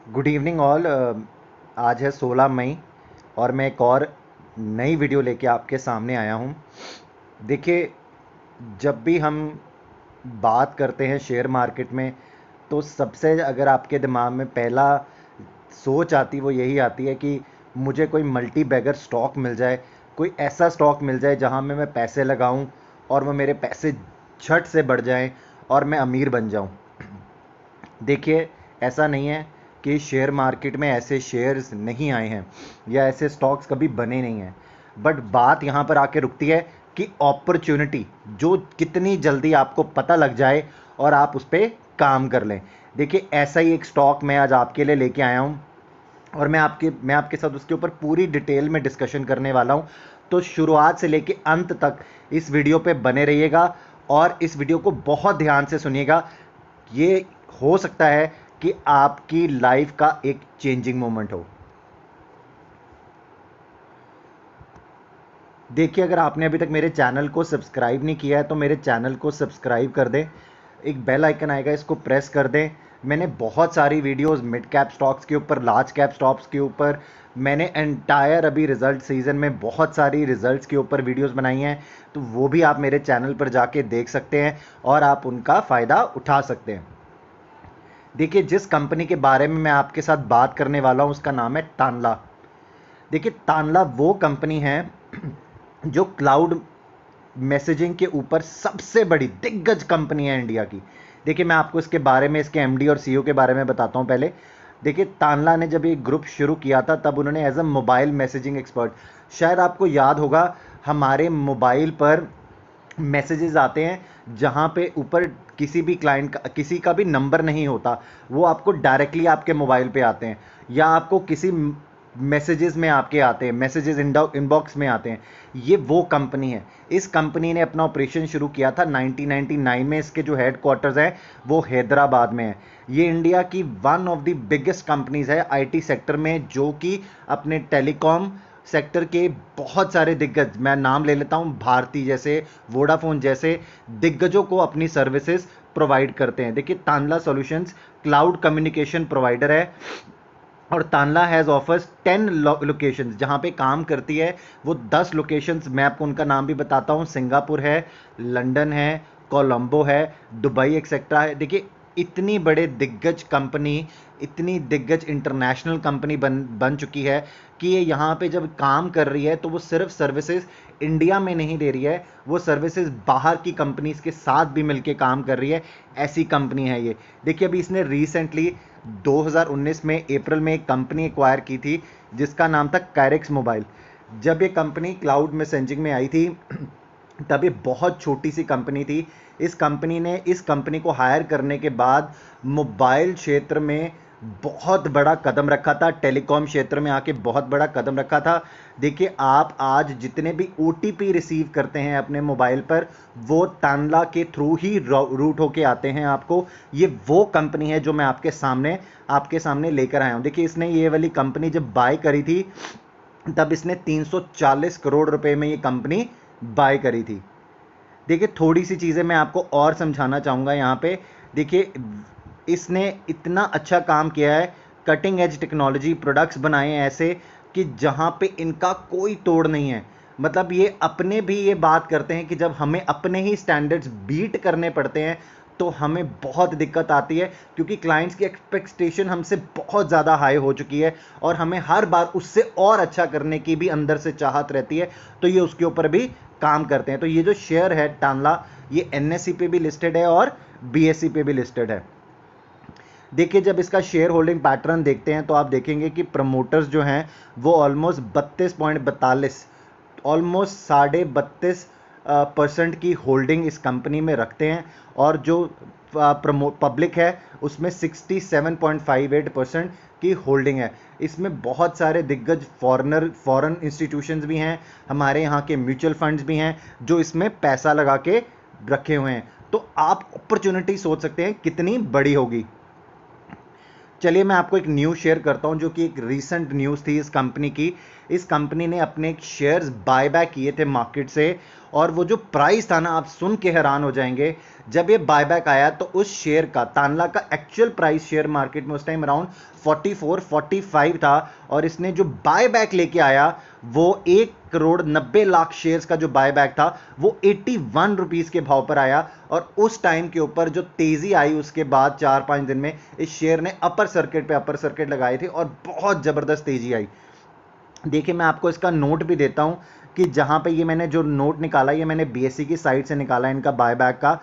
Good evening all. आज है 16 मई और मैं एक और नई वीडियो लेके आपके सामने आया हूँ। देखिए, जब भी हम बात करते हैं शेयर मार्केट में, तो सबसे अगर आपके दिमाग में पहला सोच आती वो यही आती है कि मुझे कोई मल्टी बैगर स्टॉक मिल जाए, कोई ऐसा स्टॉक मिल जाए जहाँ में मैं पैसे लगाऊँ और वो मेरे पैसे झट से बढ़ जाएं और मैं अमीर बन जाऊँ। देखिए, ऐसा नहीं है कि शेयर मार्केट में ऐसे शेयर्स नहीं आए हैं या ऐसे स्टॉक्स कभी बने नहीं हैं, बट बात यहाँ पर आके रुकती है कि अपॉर्चुनिटी जो कितनी जल्दी आपको पता लग जाए और आप उस पर काम कर लें। देखिए, ऐसा ही एक स्टॉक मैं आज आपके लिए लेके आया हूँ और मैं आपके साथ उसके ऊपर पूरी डिटेल में डिस्कशन करने वाला हूँ। तो शुरुआत से लेके अंत तक इस वीडियो पे बने रहिएगा और इस वीडियो को बहुत ध्यान से सुनिएगा। ये हो सकता है कि आपकी लाइफ का एक चेंजिंग मोमेंट हो। देखिए, अगर आपने अभी तक मेरे चैनल को सब्सक्राइब नहीं किया है तो मेरे चैनल को सब्सक्राइब कर दें। एक बेल आइकन आएगा, इसको प्रेस कर दें। मैंने बहुत सारी वीडियोस मिड कैप स्टॉक्स के ऊपर, लार्ज कैप स्टॉक्स के ऊपर, मैंने एंटायर अभी रिजल्ट सीजन में बहुत सारी रिजल्ट्स के ऊपर वीडियोस बनाई हैं, तो वो भी आप मेरे चैनल पर जाके देख सकते हैं और आप उनका फ़ायदा उठा सकते हैं। देखिए, जिस कंपनी के बारे में मैं आपके साथ बात करने वाला हूँ उसका नाम है तानला। देखिए, तानला वो कंपनी है जो क्लाउड मैसेजिंग के ऊपर सबसे बड़ी दिग्गज कंपनी है इंडिया की। देखिए, मैं आपको इसके बारे में, इसके एमडी और सीईओ के बारे में बताता हूँ पहले। देखिए, तानला ने जब ये ग्रुप शुरू किया था तब उन्होंने as a mobile messaging expert, शायद आपको याद होगा, हमारे मोबाइल पर मैसेजेस आते हैं जहाँ पे ऊपर किसी भी क्लाइंट का, किसी का भी नंबर नहीं होता, वो आपको डायरेक्टली आपके मोबाइल पे आते हैं या आपको किसी मैसेजेस में आपके आते हैं, मैसेजेस इनबॉक्स में आते हैं। ये वो कंपनी है। इस कंपनी ने अपना ऑपरेशन शुरू किया था 1999 में। इसके जो हेड क्वार्टर्स हैं वो हैदराबाद में है। ये इंडिया की one of the biggest companies है आईटी सेक्टर में, जो कि अपने टेलीकॉम सेक्टर के बहुत सारे दिग्गज, मैं नाम ले लेता हूं, भारती जैसे, वोडाफोन जैसे दिग्गजों को अपनी सर्विसेज प्रोवाइड करते हैं। देखिए, Tanla solutions cloud communication provider है और तानला हैज़ ऑफर्स 10 लोकेशंस जहाँ पे काम करती है। वो 10 लोकेशंस, मैं आपको उनका नाम भी बताता हूँ। सिंगापुर है, लंदन है, कोलंबो है, दुबई एक्सेट्रा है। देखिए, इतनी बड़े दिग्गज कंपनी, इतनी दिग्गज इंटरनेशनल कंपनी बन चुकी है कि ये यहाँ पे जब काम कर रही है तो वो सिर्फ सर्विसेज इंडिया में नहीं दे रही है, वो सर्विसेज बाहर की कंपनीज के साथ भी मिलके काम कर रही है। ऐसी कंपनी है ये। देखिए, अभी इसने रिसेंटली 2019 में अप्रैल में एक कंपनी एक्वायर की थी जिसका नाम था कैरेक्स मोबाइल। जब ये कंपनी क्लाउड मैसेजिंग में आई थी तब ये बहुत छोटी सी कंपनी थी। इस कंपनी को हायर करने के बाद मोबाइल क्षेत्र में बहुत बड़ा कदम रखा था, टेलीकॉम क्षेत्र में आके बहुत बड़ा कदम रखा था। देखिए, आप आज जितने भी ओटीपी रिसीव करते हैं अपने मोबाइल पर, वो तानला के थ्रू ही रूट होके आते हैं आपको। ये वो कंपनी है जो मैं आपके सामने लेकर आया हूँ। देखिए, इसने ये वाली कंपनी जब बाय करी थी तब इसने 340 करोड़ रुपए में ये कंपनी बाय करी थी। देखिए, थोड़ी सी चीज़ें मैं आपको और समझाना चाहूँगा यहाँ पे। देखिए, इसने इतना अच्छा काम किया है, कटिंग एज टेक्नोलॉजी प्रोडक्ट्स बनाए हैं ऐसे कि जहाँ पे इनका कोई तोड़ नहीं है। मतलब ये अपने भी ये बात करते हैं कि जब हमें अपने ही स्टैंडर्ड्स बीट करने पड़ते हैं तो हमें बहुत दिक्कत आती है, क्योंकि क्लाइंट्स की एक्सपेक्टेशन हमसे बहुत ज़्यादा हाई हो चुकी है और हमें हर बार उससे और अच्छा करने की भी अंदर से चाहत रहती है। तो ये उसके ऊपर भी काम करते हैं। तो ये जो शेयर है तानला, ये एनएसई पे भी लिस्टेड है और बीएसई पे भी लिस्टेड है। देखिए, जब इसका शेयर होल्डिंग पैटर्न देखते हैं तो आप देखेंगे कि प्रमोटर्स जो हैं वो ऑलमोस्ट 32.42, ऑलमोस्ट 32.5% की होल्डिंग इस कंपनी में रखते हैं और जो पब्लिक है उसमें 67.58% की होल्डिंग है। इसमें बहुत सारे दिग्गज फॉरेन इंस्टीट्यूशंस भी हैं, हमारे यहाँ के म्यूचुअल फंड्स भी हैं जो इसमें पैसा लगा के रखे हुए हैं। तो आप अपॉर्चुनिटी सोच सकते हैं कितनी बड़ी होगी। चलिए मैं आपको एक न्यूज़ शेयर करता हूं, जो कि एक रीसेंट न्यूज़ थी इस कंपनी की। इस कंपनी ने अपने शेयर्स बायबैक किए थे मार्केट से, और वो जो प्राइस था ना, आप सुन के हैरान हो जाएंगे। जब ये बायबैक आया तो उस शेयर का, तानला का एक्चुअल प्राइस शेयर मार्केट में उस टाइम अराउंड 44-45 था, और इसने जो बायबैक लेके आया वो 1,90,00,000 शेयर्स का जो बायबैक था वो 81 रुपीज़ के भाव पर आया। और उस टाइम के ऊपर जो तेज़ी आई उसके बाद 4-5 दिन में इस शेयर ने अपर सर्किट पे अपर सर्किट लगाए थे और बहुत ज़बरदस्त तेज़ी आई। देखिए मैं आपको इसका नोट भी देता हूं कि जहां पे ये मैंने जो नोट निकाला, ये मैंने बीएसई की साइट से निकाला है इनका बायबैक का।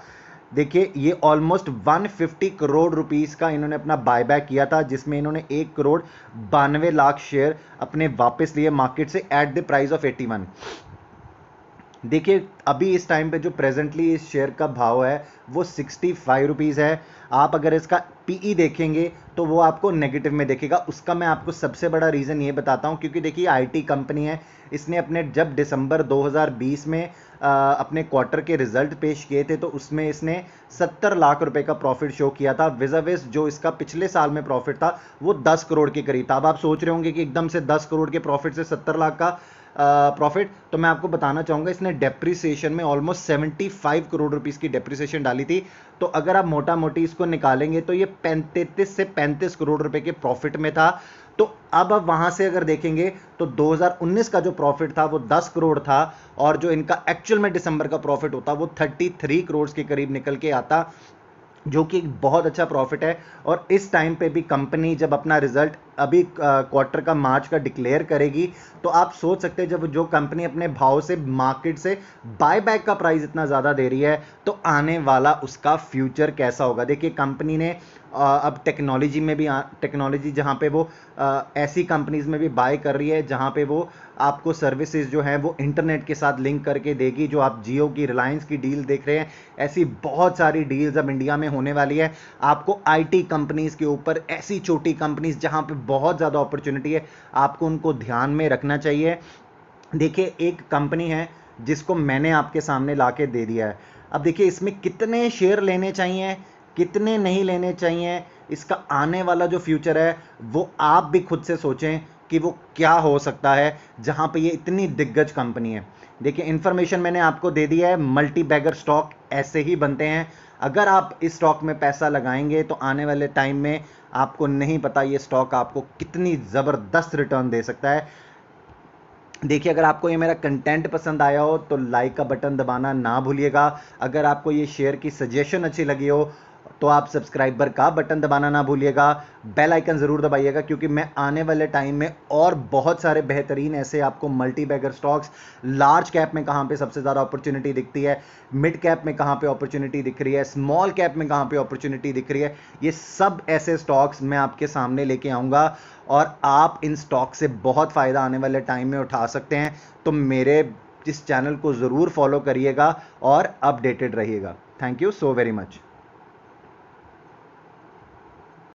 देखिए ये ऑलमोस्ट 150 करोड़ रुपीस का इन्होंने अपना बायबैक किया था, जिसमें इन्होंने 1,92,00,000 शेयर अपने वापस लिए मार्केट से एट द प्राइस ऑफ 81। देखिए अभी इस टाइम पे जो प्रेजेंटली इस शेयर का भाव है वो 65 रुपीज़ है। आप अगर इसका पीई देखेंगे तो वो आपको नेगेटिव में देखेगा। उसका मैं आपको सबसे बड़ा रीज़न ये बताता हूँ, क्योंकि देखिए आईटी कंपनी है, इसने अपने जब दिसंबर 2020 में अपने क्वार्टर के रिजल्ट पेश किए थे तो उसमें इसने 70 लाख रुपए का प्रॉफिट शो किया था, विज़ाविस जो इसका पिछले साल में प्रॉफिट था वो 10 करोड़ के करीब था। अब आप सोच रहे होंगे कि एकदम से 10 करोड़ के प्रॉफिट से 70 लाख का प्रॉफिट, तो मैं आपको बताना चाहूँगा इसने डेप्रिसिएशन में ऑलमोस्ट 75 करोड़ रुपीस की डेप्रिसिएशन डाली थी। तो अगर आप मोटा मोटी इसको निकालेंगे तो ये 33 से 35 करोड़ रुपए के प्रॉफिट में था। तो अब वहां से अगर देखेंगे तो 2019 का जो प्रॉफिट था वो 10 करोड़ था, और जो इनका एक्चुअल में दिसंबर का प्रॉफिट होता वो 33 करोड़ के करीब निकल के आता, जो कि एक बहुत अच्छा प्रॉफिट है। और इस टाइम पे भी कंपनी जब अपना रिजल्ट अभी क्वार्टर का मार्च का डिक्लेयर करेगी तो आप सोच सकते हैं, जब जो कंपनी अपने भाव से मार्केट से बायबैक का प्राइस इतना ज़्यादा दे रही है तो आने वाला उसका फ्यूचर कैसा होगा। देखिए कंपनी ने अब टेक्नोलॉजी में भी टेक्नोलॉजी जहाँ पे वो ऐसी कंपनीज में भी बाय कर रही है जहाँ पे वो आपको सर्विसेज जो है वो इंटरनेट के साथ लिंक करके देगी। जो आप जियो की, रिलायंस की डील देख रहे हैं, ऐसी बहुत सारी डील्स अब इंडिया में होने वाली है। आपको आईटी कंपनीज के ऊपर, ऐसी छोटी कंपनीज जहाँ पे बहुत ज़्यादा अपॉर्चुनिटी है, आपको उनको ध्यान में रखना चाहिए। देखिए एक कंपनी है जिसको मैंने आपके सामने ला के दे दिया है। अब देखिए इसमें कितने शेयर लेने चाहिए, कितने नहीं लेने चाहिए, इसका आने वाला जो फ्यूचर है वो आप भी खुद से सोचें कि वो क्या हो सकता है, जहां पे ये इतनी दिग्गज कंपनी है। देखिए इंफॉर्मेशन मैंने आपको दे दिया है, मल्टी बैगर स्टॉक ऐसे ही बनते हैं। अगर आप इस स्टॉक में पैसा लगाएंगे तो आने वाले टाइम में आपको नहीं पता ये स्टॉक आपको कितनी ज़बरदस्त रिटर्न दे सकता है। देखिए अगर आपको ये मेरा कंटेंट पसंद आया हो तो लाइक का बटन दबाना ना भूलिएगा। अगर आपको ये शेयर की सजेशन अच्छी लगी हो तो आप सब्सक्राइबर का बटन दबाना ना भूलिएगा, बेल आइकन ज़रूर दबाइएगा, क्योंकि मैं आने वाले टाइम में और बहुत सारे बेहतरीन ऐसे आपको multi bagger stocks, large cap में कहाँ पे सबसे ज़्यादा अपॉर्चुनिटी दिखती है, मिड कैप में कहाँ पे अपॉर्चुनिटी दिख रही है, स्मॉल कैप में कहाँ पे अपॉर्चुनिटी दिख रही है, ये सब ऐसे स्टॉक्स मैं आपके सामने लेके आऊँगा और आप इन स्टॉक से बहुत फ़ायदा आने वाले टाइम में उठा सकते हैं। तो मेरे इस चैनल को ज़रूर फॉलो करिएगा और अपडेटेड रहिएगा। Thank you so very much.